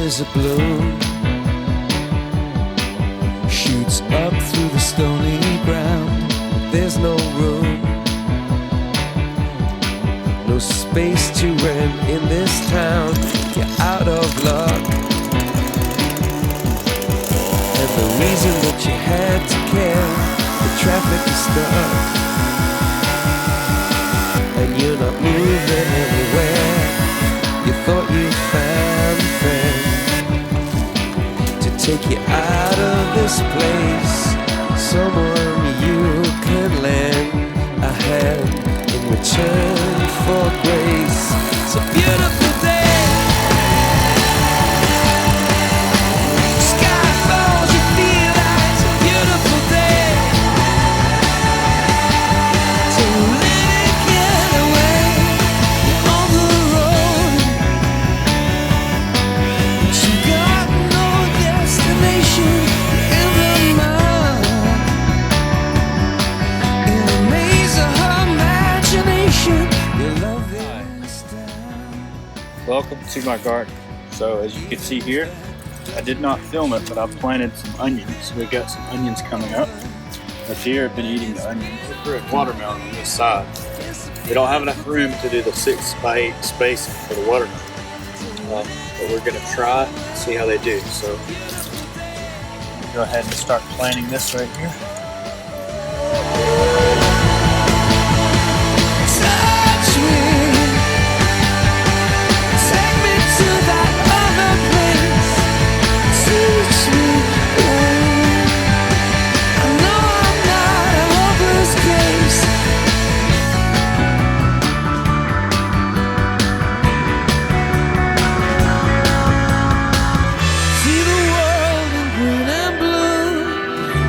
There's a bloom shoots up through the stony ground. There's no room, no space to rent in this town. You're out of luck, and the reason that you had to care, the traffic is stuck, and you're not moving anywhere. You thought you found a friend to take you out of this place, someone you can lend a hand in return for grace. It's a beautiful day, sky falls, you feel like it's a beautiful day to let it get away on the road. But you got no destination in the mind, in the maze of her imagination. You love this town. Welcome to my garden. So as you can see here, I did not film it, but I planted some onions. We got some onions coming up. The deer have been eating the onions. We grew a watermelon on this side. We don't have enough room to do the 6x8 spacing for the watermelon, but we're gonna try and see how they do. So go ahead and start planting this right here. Touch me, take me to that other place. Teach me, I know I'm not a hopeless case. See the world in green and blue.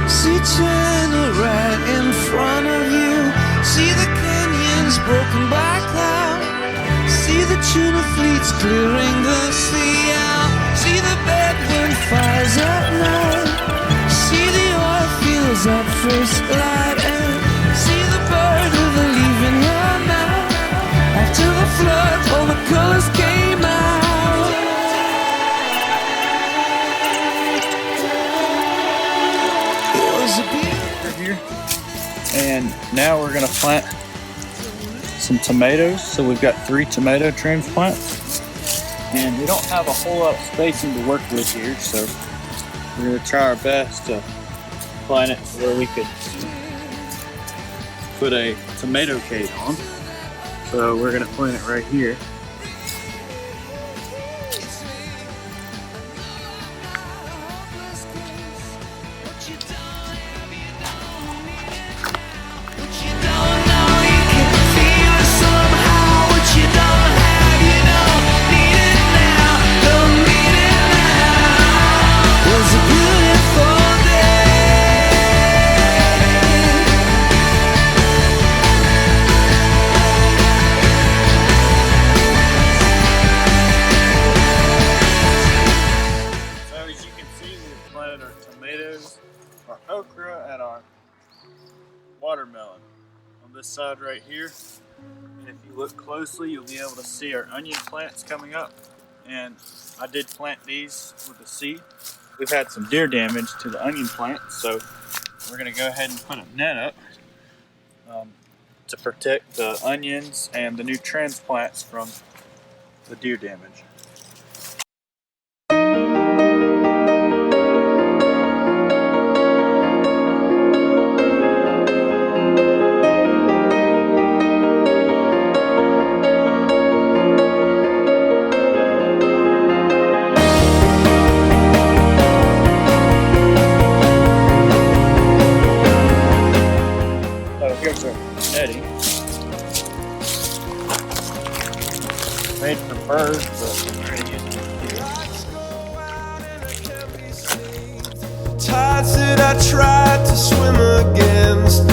See China right in front of you. See the canyons broken by cloud. See the tuna fleets clearing the sea out. See the bedroom fires at night. See the oil fields at first light. And see the bird with a leaf in her mouth. After the flood, all the colors came out. It was a beautiful Here. And now we're gonna plant some tomatoes. So we've got 3 tomato transplants, and we don't have a whole lot of spacing to work with here, so we're gonna try our best to plant it where we could put a tomato cage on. So we're gonna plant it right here. Our tomatoes, our okra, and our watermelon on this side right here. And if you look closely, you'll be able to see our onion plants coming up. And I did plant these with a seed. We've had some deer damage to the onion plants, so we're going to go ahead and put a net up to protect the onions and the new transplants from the deer damage. Here's our netting. Made for birds, but we're going to use it here. tides that I tried to swim against.